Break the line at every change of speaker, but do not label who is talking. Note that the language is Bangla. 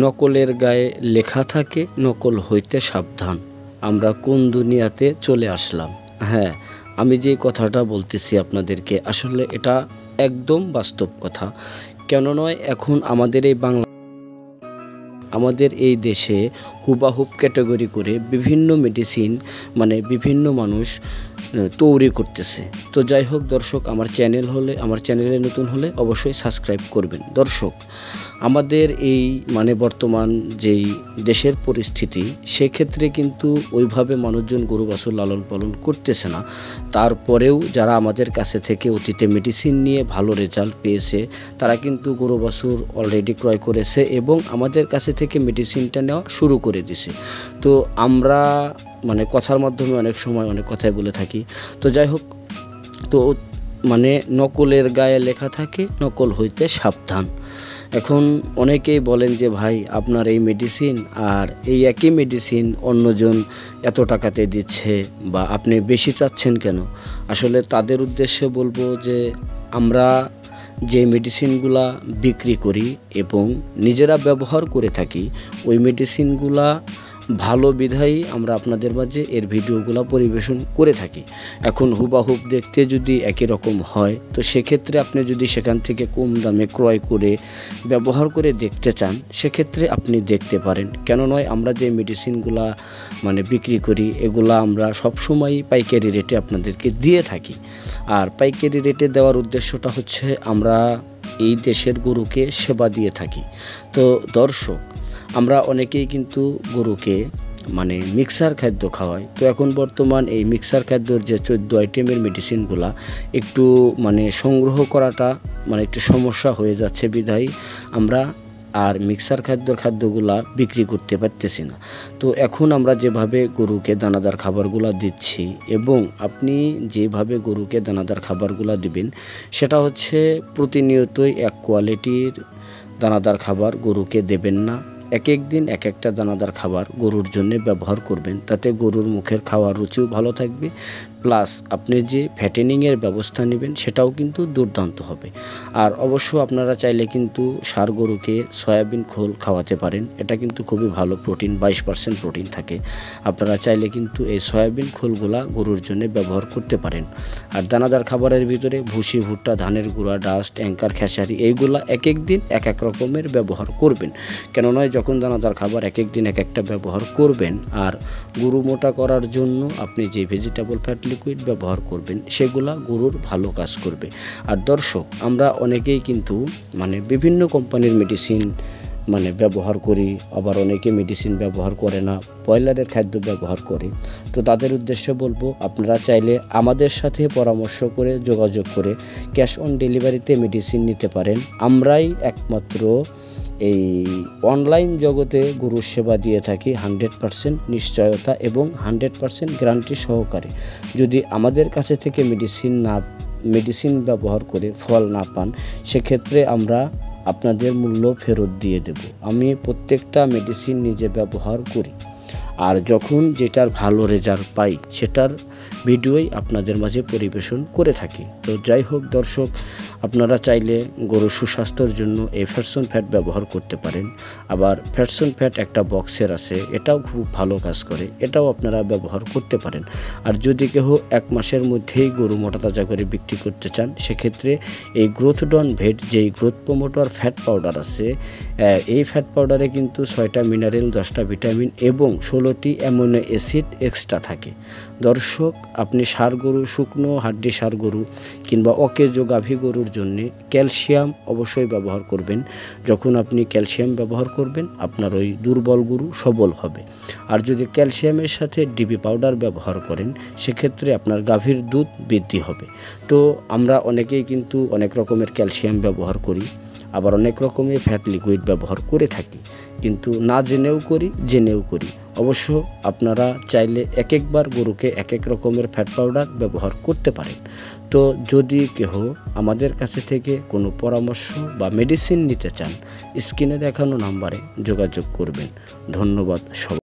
নকলের গায়ে লেখা থাকে নকল হইতে সাবধান। আমরা কোন দুনিয়াতে চলে আসলাম। হ্যাঁ, আমি যে কথাটা বলতেছি আপনাদেরকে, আসলে এটা একদম বাস্তব কথা। কেন নয়, এখন আমাদের এই দেশে হুবাহুব ক্যাটাগরি করে বিভিন্ন মেডিসিন বিভিন্ন মানুষ তৈরি করতেছে। তো যাই হোক দর্শক, আমার চ্যানেলে নতুন হলে অবশ্যই সাবস্ক্রাইব করবেন। দর্শক, আমাদের এই বর্তমান যেই দেশের পরিস্থিতি, সেক্ষেত্রে কিন্তু ওইভাবে মানুষজন গরু বাছুর লালন পালন করতেছে না। তারপরেও যারা আমাদের কাছে থেকে অতীতে মেডিসিন নিয়ে ভালো রেজাল্ট পেয়েছে, তারা কিন্তু গরু বাছুর অলরেডি ক্রয় করেছে এবং আমাদের কাছে থেকে মেডিসিনটা নেওয়া শুরু করে দিছে। তো আমরা কথার মাধ্যমে অনেক সময় অনেক কথাই বলে থাকি। তো যাই হোক, তো নকলের গায়ে লেখা থাকে নকল হইতে সাবধান। এখন অনেকেই বলেন যে ভাই, আপনার এই মেডিসিন আর এই একই মেডিসিন অন্যজন এত টাকাতে দিচ্ছে, বা আপনি বেশি চাচ্ছেন কেন? আসলে তাদের উদ্দেশ্যে বলবো যে আমরা যে মেডিসিনগুলা বিক্রি করি এবং নিজেরা ব্যবহার করে থাকি, ওই মেডিসিনগুলা ভালো বিধায়ী আমরা আপনাদের মাঝে এর ভিডিওগুলো পরিবেশন করে থাকি। এখন হুবাহুব দেখতে যদি একই রকম হয়, তো সেক্ষেত্রে আপনি যদি সেখান থেকে কম দামে ক্রয় করে ব্যবহার করে দেখতে চান, সেক্ষেত্রে আপনি দেখতে পারেন। কেন নয়, আমরা যে মেডিসিনগুলা বিক্রি করি, এগুলা আমরা সবসময়ই পাইকারি রেটে আপনাদেরকে দিয়ে থাকি। আর পাইকারি রেটে দেওয়ার উদ্দেশ্যটা হচ্ছে আমরা এই দেশের গরুকে সেবা দিয়ে থাকি। তো দর্শক, আমরা অনেকেই কিন্তু গরুকে মিক্সার খাদ্য খাওয়াই। তো এখন বর্তমান এই মিক্সার খাদ্যর যে 14 আইটেমের মেডিসিনগুলা একটু সংগ্রহ করাটা একটু সমস্যা হয়ে যাচ্ছে বিধায় আমরা আর মিক্সার খাদ্যগুলা বিক্রি করতে পারতেছি না। তো এখন আমরা যেভাবে গরুকে দানাদার খাবারগুলা দিচ্ছি, এবং আপনি যেভাবে গরুকে দানাদার খাবারগুলা দিবেন, সেটা হচ্ছে প্রতিনিয়তই এক কোয়ালিটির দানাদার খাবার গরুকে দেবেন না। এক এক দিন এক একটা দানাদার খাবার গরুর জন্য ব্যবহার করবেন, তাতে গরুর মুখের খাওয়ার রুচিও ভালো থাকবে, প্লাস আপনি যে ফ্যাটেনিংয়ের ব্যবস্থা নেবেন সেটাও কিন্তু দুর্দান্ত হবে। আর অবশ্য আপনারা চাইলে কিন্তু ষাঁড় গরুকে সয়াবিন খোল খাওয়াতে পারেন। এটা কিন্তু খুবই ভালো প্রোটিন, 22% প্রোটিন থাকে। আপনারা চাইলে কিন্তু এই সয়াবিন খোলগুলা গরুর জন্য ব্যবহার করতে পারেন। আর দানাদার খাবারের ভিতরে ভুসি, ভুট্টা, ধানের গুঁড়া, ডাস্ট, অ্যাঙ্কার, খেসারি, এইগুলা এক এক দিন এক এক রকমের ব্যবহার করবেন। কেন নয়, যখন দানাদার খাবার এক এক দিন এক একটা ব্যবহার করবেন, আর গরু মোটা করার জন্য আপনি যে ভেজিটেবল ফ্যাট লিকুইড ব্যবহার করবেন, সেগুলা গরুর ভালো কাজ করবে। আর দর্শক, আমরা অনেকেই কিন্তু বিভিন্ন কোম্পানির মেডিসিন ব্যবহার করি, আবার অনেকে মেডিসিন ব্যবহার করে না, ব্রয়লারের খাদ্য ব্যবহার করে। তো তাদের উদ্দেশ্যে বলবো, আপনারা চাইলে আমাদের সাথে পরামর্শ করে যোগাযোগ করে ক্যাশ অন ডেলিভারিতে মেডিসিন নিতে পারেন। আমরাই একমাত্র এই অনলাইন জগতে গরুর সেবা দিয়ে থাকি 100% নিশ্চয়তা এবং 100% গ্যারান্টি সহকারে। যদি আমাদের কাছে থেকে মেডিসিন ব্যবহার করে ফল না পান, সেক্ষেত্রে আমরা আপনাদের মূল্য ফেরত দিয়ে দেব। আমি প্রত্যেকটা মেডিসিন নিজে ব্যবহার করি, আর যখন যেটার ভালো রেজাল্ট পাই সেটার ভিডিওই আপনাদের মাঝে পরিবেশন করে থাকি। তো যাই হোক দর্শক, আপনারা চাইলে গরুর সুস্বাস্থ্যের জন্য এই ফ্যাটসন ফ্যাট ব্যবহার করতে পারেন। আবার ফ্যাটসন ফ্যাট একটা বক্সের আছে, এটাও খুব ভালো কাজ করে, এটাও আপনারা ব্যবহার করতে পারেন। আর যদি কেউ 1 মাসের মধ্যেই গরু মোটা তাজা করে বিক্রি করতে চান, সেক্ষেত্রে এই গ্রোথডন ভেট, যেই গ্রোথ প্রমোটার ফ্যাট পাউডার আছে, এই ফ্যাট পাউডারে কিন্তু 6টা মিনারেল, 10টা ভিটামিন এবং 16টি অ্যামিনো অ্যাসিড এক্সট্রা থাকে। দর্শক, আপনি ষাঁড় গরু, শুকনো হাড্ডি ষাঁড় গরু কিংবা অকেজো গাভী গরুর জন্য ক্যালসিয়াম অবশ্যই ব্যবহার করবেন। যখন আপনি ক্যালসিয়াম ব্যবহার করবেন, আপনার ওই দুর্বল গরু সবল হবে। আর যদি ক্যালসিয়ামের সাথে ডিবি পাউডার ব্যবহার করেন, সেক্ষেত্রে আপনার গাভীর দুধ বৃদ্ধি হবে। তো আমরা অনেকেই কিন্তু অনেক রকমের ক্যালসিয়াম ব্যবহার করি, আবার অনেক রকমের ফ্যাট লিকুইড ব্যবহার করে থাকি, কিন্তু না জেনেও করি, জেনেও করি। অবশ্য আপনারা চাইলে এক একবার গরুকে এক এক রকমের ফ্যাট পাউডার ব্যবহার করতে পারেন। তো যদি কেহ আমাদের কাছে থেকে কোনো পরামর্শ বা মেডিসিন নিতে চান, স্ক্রিনে দেখানো নাম্বারে যোগাযোগ করবেন। ধন্যবাদ সবাই।